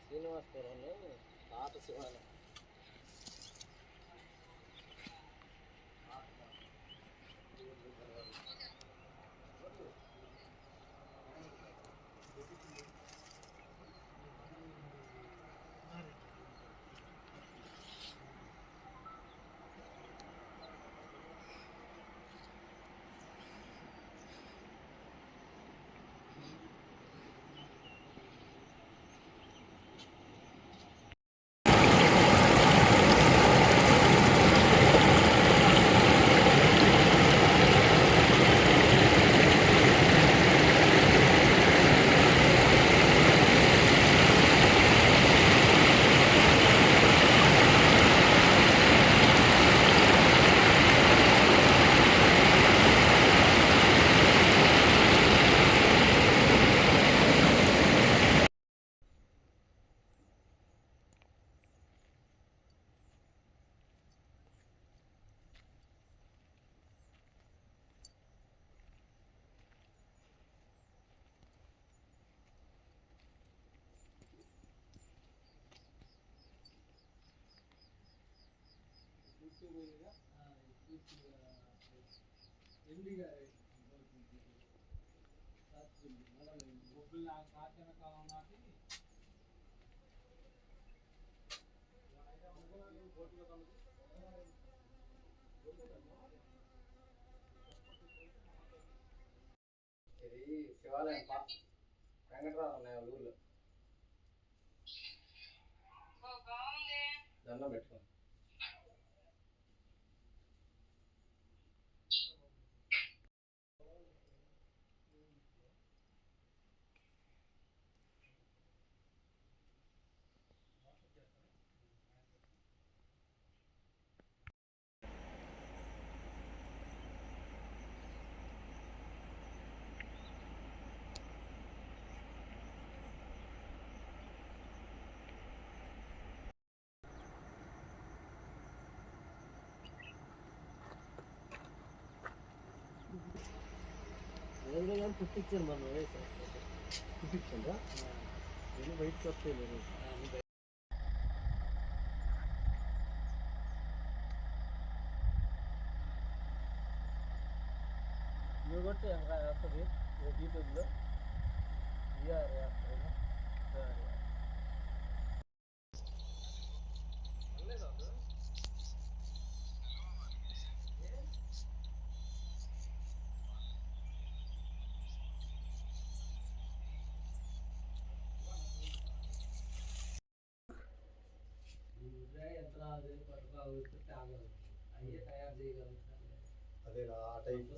శ్రీనివాసపురంలో పాత శివాలయం. ఇది శివాలయం వెంకటరావు ఉన్నాయి ఊర్లో దండం పెట్టుకోండి. పుట్టించారు మనం పుట్టించా నేను బయటకు వస్తే నువ్వు కొట్టే వస్తుంది యూట్యూబ్లో అయ్యే తయారు చేయగలుగుతారు. అదే ఆ టైప్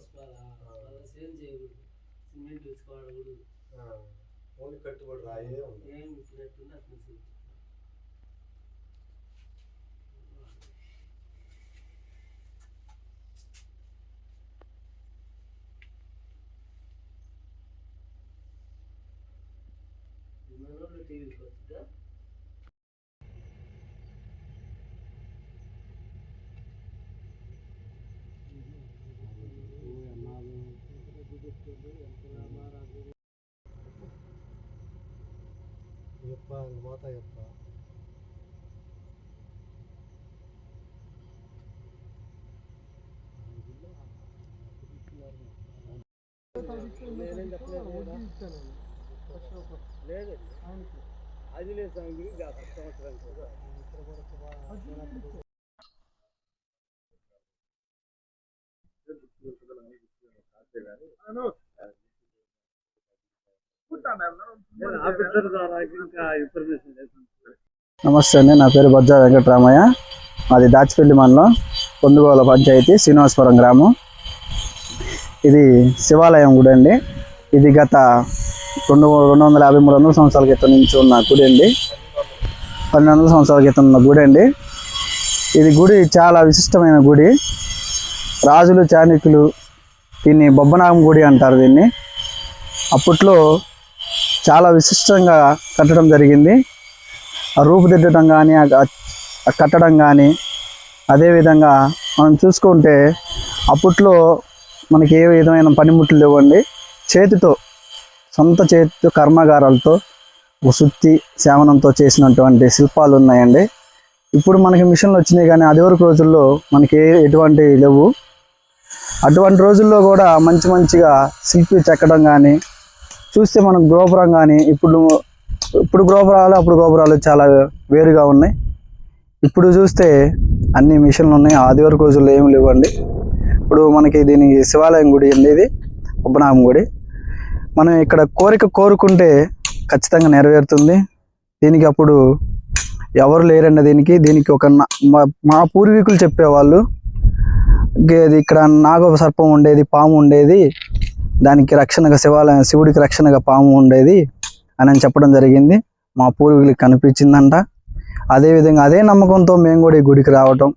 సేమ్ చేయకూడదు, సిమెంట్ వేసుకోవడకూడదు, ఓన్లీ కట్టుబడి రాయే ఉంది. ఏం ఇచ్చినట్టుంది అట్లా మనోళ్ళు టీవీకి వస్తుందా ಯಪ್ಪ ಹಂಗೆ ಮಾತಾಯಪ್ಪ లేదు అది లేదు సంవత్సరం నమస్తే అండి, నా పేరు బొజ్జా వెంకటరామయ్య. మాది దాచిపల్లి మండలం పొందుగోల పంచాయతీ శ్రీనివాసపురం గ్రామం. ఇది శివాలయం గుడి అండి. ఇది గత 250-300 సంవత్సరాల క్రితం నుంచి ఉన్న గుడి అండి. 1200 సంవత్సరాల క్రితం ఉన్న గుడి అండి. ఇది గుడి చాలా విశిష్టమైన గుడి. రాజులు చాణక్యులు దీన్ని బొబ్బనాగం గుడి అంటారు. దీన్ని అప్పట్లో చాలా విశిష్టంగా కట్టడం జరిగింది. ఆ రూపుదిద్దడం కానీ, ఆ కట్టడం కానీ, అదేవిధంగా మనం చూసుకుంటే అప్పట్లో మనకి ఏ విధమైన పనిముట్లు లేవండి. సొంత చేతితో కర్మాగారాలతో సుత్తి శావనంతో చేసినటువంటి శిల్పాలు ఉన్నాయండి. ఇప్పుడు మనకి మిషన్లు వచ్చినాయి, కానీ అది వరకు రోజుల్లో మనకి ఎటువంటి లేవు. అటువంటి రోజుల్లో కూడా మంచిగా శిల్పి చెక్కడం కానీ చూస్తే మనకు గోపురం కానీ ఇప్పుడు గోపురాలు అప్పుడు గోపురాలు చాలా వేరుగా ఉన్నాయి. ఇప్పుడు చూస్తే అన్ని మిషన్లు ఉన్నాయి. ఆది వరకు రోజుల్లో ఏమి లేవండి. ఇప్పుడు మనకి దీనికి శివాలయం గుడి అండి. ఇది బొబ్బనాగం గుడి. మనం ఇక్కడ కోరుకుంటే ఖచ్చితంగా నెరవేరుతుంది. దీనికి అప్పుడు ఎవరు లేరండి. దీనికి ఒక మా పూర్వీకులు చెప్పేవాళ్ళు, ఇక్కడ నాగ సర్పం ఉండేది, పాము ఉండేది, దానికి రక్షణగా శివుడికి రక్షణగా పాము ఉండేది అని చెప్పడం జరిగింది. మా పూర్వీకులకు కనిపించిందంట. అదేవిధంగా అదే నమ్మకంతో మేము కూడా ఈ గుడికి రావటం,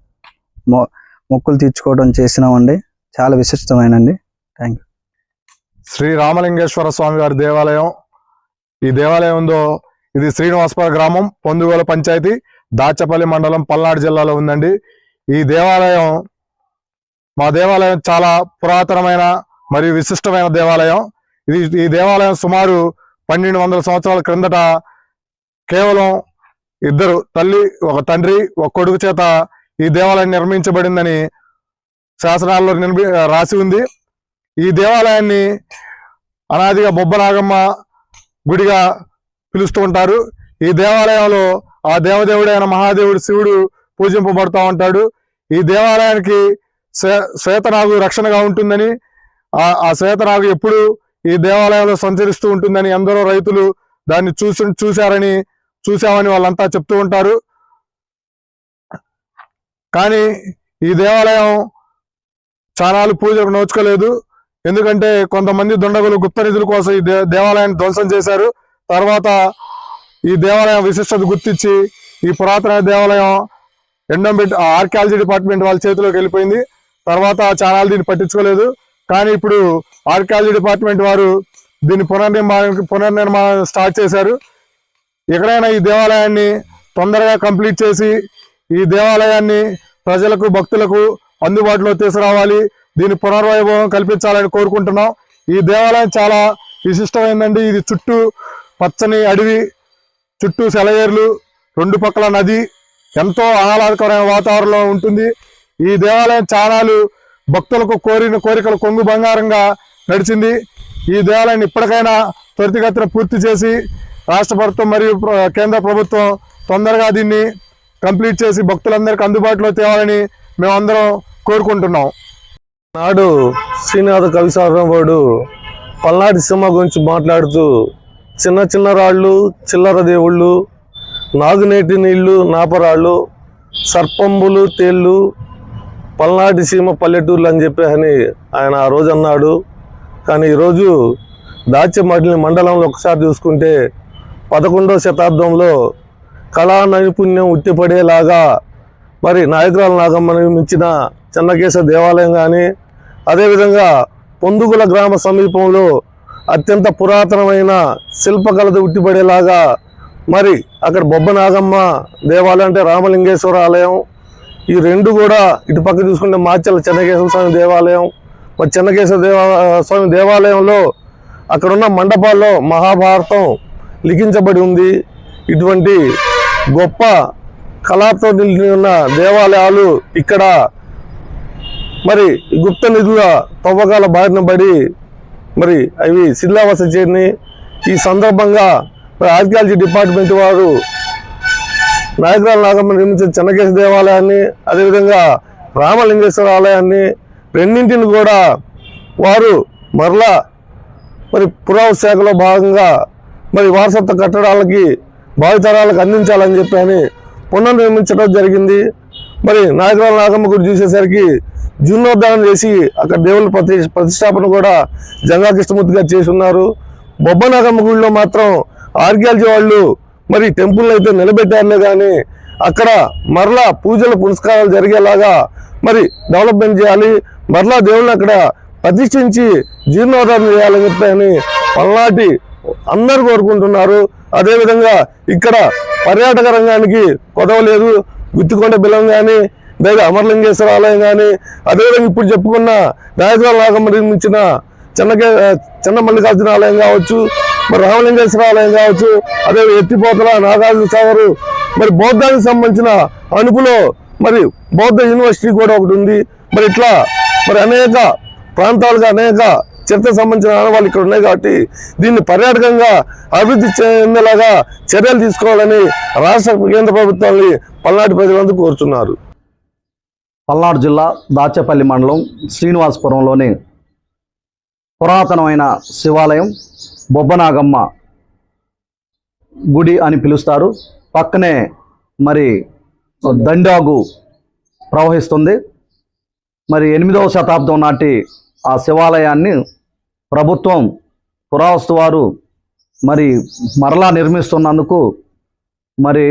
మొక్కులు తీర్చుకోవడం చేసినామండి. చాలా విశిష్టమైనండి. Thank you. శ్రీ రామలింగేశ్వర స్వామి వారి దేవాలయం. ఈ దేవాలయం ఉందో ఇది శ్రీనివాసపుర గ్రామం, పొందుగోల పంచాయతీ, దాచపల్లి మండలం, పల్నాడు జిల్లాలో ఉందండి. ఈ దేవాలయం మా దేవాలయం చాలా పురాతనమైన మరియు విశిష్టమైన దేవాలయం. ఈ దేవాలయం సుమారు 1200 సంవత్సరాల క్రిందట కేవలం 2 తల్లి, 1 తండ్రి, 1 కొడుకు చేత ఈ దేవాలయం నిర్మించబడిందని శాసనాల్లో రాసి ఉంది. ఈ దేవాలయాన్ని అనాదిగా బొబ్బనాగమ్మ గుడిగా పిలుస్తూ ఉంటారు. ఈ దేవాలయంలో ఆ దేవదేవుడైన మహాదేవుడు శివుడు పూజింపబడుతూ ఉంటాడు. ఈ దేవాలయానికి శ్వేతనాగు రక్షణగా ఉంటుందని, ఆ శ్వేతనాగు ఎప్పుడు ఈ దేవాలయంలో సంచరిస్తూ ఉంటుందని ఎందరో రైతులు దాన్ని చూశామని వాళ్ళంతా చెప్తూ ఉంటారు. కానీ ఈ దేవాలయం చాలాలు పూజలకు నోచుకోలేదు. ఎందుకంటే కొంతమంది దుండగులు గుప్త నిధుల కోసం ఈ దేవాలయాన్ని ధ్వంసం చేశారు. తర్వాత ఈ దేవాలయం విశిష్టత గుర్తించి ఈ పురాతన దేవాలయం ఎండోమెంట్ ఆర్కియాలజీ డిపార్ట్మెంట్ వాళ్ళ చేతిలోకి వెళ్ళిపోయింది. తర్వాత చాలాలు దీన్ని పట్టించుకోలేదు. కానీ ఇప్పుడు ఆర్కియాలజీ డిపార్ట్మెంట్ వారు దీన్ని పునర్నిర్మాణం స్టార్ట్ చేశారు. ఎక్కడైనా ఈ దేవాలయాన్ని తొందరగా కంప్లీట్ చేసి ఈ దేవాలయాన్ని ప్రజలకు, భక్తులకు అందుబాటులో తీసుకురావాలి, దీని పునర్వైభవం కల్పించాలని కోరుకుంటున్నాం. ఈ దేవాలయం చాలా విశిష్టమైందండి. ఇది చుట్టూ పచ్చని అడవి, చుట్టూ సెలయేర్లు, 2 పక్కల నది, ఎంతో ఆహ్లాదకరమైన వాతావరణంలో ఉంటుంది. ఈ దేవాలయం చాలాలు భక్తులకు కోరిన కోరికలు కొంగు బంగారంగా నడిచింది. ఈ దేవాలయాన్ని ఇప్పటికైనా త్వరితగతిన పూర్తి చేసి రాష్ట్ర ప్రభుత్వం మరియు కేంద్ర ప్రభుత్వం తొందరగా దీన్ని కంప్లీట్ చేసి భక్తులందరికీ అందుబాటులో తేవాలని మేమందరం కోరుకుంటున్నాం. నాడు శ్రీనాథ కవిసారంభుడు పల్నాటి సింహ గురించి మాట్లాడుతూ చిన్న రాళ్ళు, చిల్లర దేవుళ్ళు, నాగునేటి నీళ్లు, నాపరాళ్ళు, సర్పంబులు, తేళ్ళు, పల్నాటి సీమ పల్లెటూర్లు అని ఆయన ఆ రోజు అన్నాడు. కానీ ఈరోజు దాచపల్లి మండలంలో ఒకసారి చూసుకుంటే 11వ శతాబ్దంలో కళా నైపుణ్యం ఉట్టిపడేలాగా మరి నాయకురాల నాగమ్మ నిర్మించిన చెన్నకేశ దేవాలయం కానీ, అదేవిధంగా పొందుగుల గ్రామ సమీపంలో అత్యంత పురాతనమైన శిల్పకళతో ఉట్టిపడేలాగా మరి అక్కడ బొబ్బనాగమ్మ దేవాలయం అంటే రామలింగేశ్వర ఆలయం, ఈ 2 కూడా ఇటు పక్క చూసుకుంటే మాచర్ల చెన్నకేశ్వర స్వామి దేవాలయం. మరి చెన్నకేశ్వర స్వామి దేవాలయంలో అక్కడున్న మండపాల్లో మహాభారతం లిఖించబడి ఉంది. ఇటువంటి గొప్ప కళతో నిలిచి ఉన్న దేవాలయాలు ఇక్కడ మరి గుప్త నిధుల తవ్వకాల బారిన పడి మరి అవి శిథిలావస్థ చేరినాయి. ఈ సందర్భంగా ఆర్కియాలజీ డిపార్ట్మెంట్ వారు నాయకురాల నాగమ్మ నిర్మించిన చెన్నకేశ దేవాలయాన్ని, అదేవిధంగా రామలింగేశ్వర ఆలయాన్ని, రెండింటిని కూడా వారు మరలా మరి పురావస్తు శాఖలో భాగంగా మరి వారసత్వ కట్టడాలకి భావితరాలకు అందించాలని పునర్నిర్మించడం జరిగింది. మరి నాయకురాల నాగమ్మ గుడి చూసేసరికి జీర్ణోద్ధారణ చేసి అక్కడ దేవుళ్ళ ప్రతిష్టాపన కూడా జంగా కృష్ణమూర్తి గారు చేసి ఉన్నారు. బొబ్బనాగమ్మ గుడిలో మాత్రం ఆర్కియాలజీ వాళ్ళు మరి టెంపుల్ అయితే నిలబెట్టారులే కానీ అక్కడ మరలా పూజలు పునస్కారాలు జరిగేలాగా మరి డెవలప్మెంట్ చేయాలి, మరలా దేవుళ్ళని అక్కడ ప్రతిష్ఠించి జీర్ణోద్ధారణ చేయాలని చెప్పని పల్నాటి అందరూ కోరుకుంటున్నారు. అదేవిధంగా ఇక్కడ పర్యాటక రంగానికి కొదవలేదు. గుత్తికొండ బిలం కానీ లేదా అమరలింగేశ్వర ఆలయం కానీ, అదేవిధంగా ఇప్పుడు చెప్పుకున్న నాయకురాల నాగమ్మ నిర్మించిన చిన్న మల్లికార్జున ఆలయం కావచ్చు, మరి రామలింగేశ్వర ఆలయం కావచ్చు, అదే ఎత్తిపోతల నాగార్జున సాగరు, మరి బౌద్ధానికి సంబంధించిన అణుపులో మరి బౌద్ధ యూనివర్సిటీ కూడా ఒకటి ఉంది. మరి ఇట్లా మరి అనేక ప్రాంతాలుగా అనేక చరిత్ర సంబంధించిన ఆనవాళ్ళు ఇక్కడ ఉన్నాయి. కాబట్టి దీన్ని పర్యాటకంగా అభివృద్ధి చెందేలాగా చర్యలు తీసుకోవాలని రాష్ట్ర కేంద్ర ప్రభుత్వాన్ని పల్నాటి ప్రజలందరూ కోరుతున్నారు. పల్నాడు జిల్లా దాచేపల్లి మండలం శ్రీనివాసపురంలోని పురాతనమైన శివాలయం బొబ్బనాగమ్మ గుడి అని పిలుస్తారు. పక్కనే మరి దండాగు ప్రవహిస్తుంది. మరి 8వ శతాబ్దం నాటి ఆ శివాలయాన్ని ప్రభుత్వం పురావస్తు వారు మరి మరలా నిర్మిస్తున్నందుకు మరి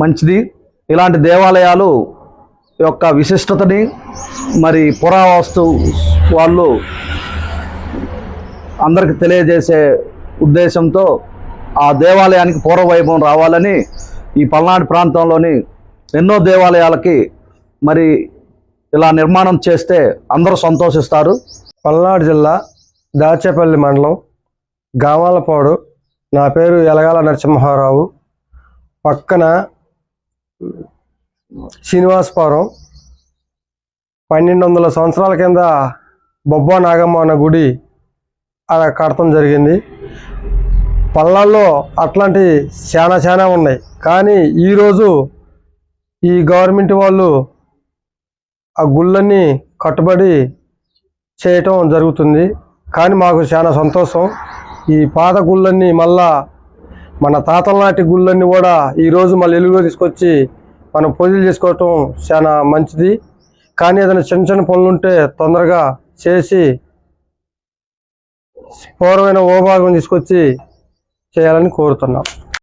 మంచిది. ఇలాంటి దేవాలయాలు యొక్క విశిష్టతని మరి పురావస్తు వాళ్ళు అందరికి తెలియజేసే ఉద్దేశంతో ఆ దేవాలయానికి పూర్వవైభవం రావాలని ఈ పల్నాడు ప్రాంతంలోని ఎన్నో దేవాలయాలకి మరి ఇలా నిర్మాణం చేస్తే అందరూ సంతోషిస్తారు. పల్నాడు జిల్లా దాచేపల్లి మండలం గామాలపాడు. నా పేరు ఎలగాల నరసింహారావు. పక్కన శ్రీనివాసపురం 1200 సంవత్సరాల కింద బొబ్బ నాగమ్మ అన్న గుడి అలా కడతం జరిగింది. పల్నాడులో అట్లాంటి చాలా ఉన్నాయి. కానీ ఈరోజు ఈ గవర్నమెంట్ వాళ్ళు ఆ గుళ్ళన్నీ కట్టుబడి చేయటం జరుగుతుంది. కానీ మాకు చాలా సంతోషం. ఈ పాత గుళ్ళన్నీ మళ్ళా మన తాతల నాటి గుళ్ళన్నీ కూడా ఈరోజు మళ్ళీ వెలుగులో తీసుకొచ్చి మనం పూజలు చేసుకోవటం చాలా మంచిది. కానీ ఏదైనా చిన్న పనులు ఉంటే తొందరగా చేసి పూర్వమైన ఓభాగం తీసుకొచ్చి చేయాలని కోరుతున్నాం.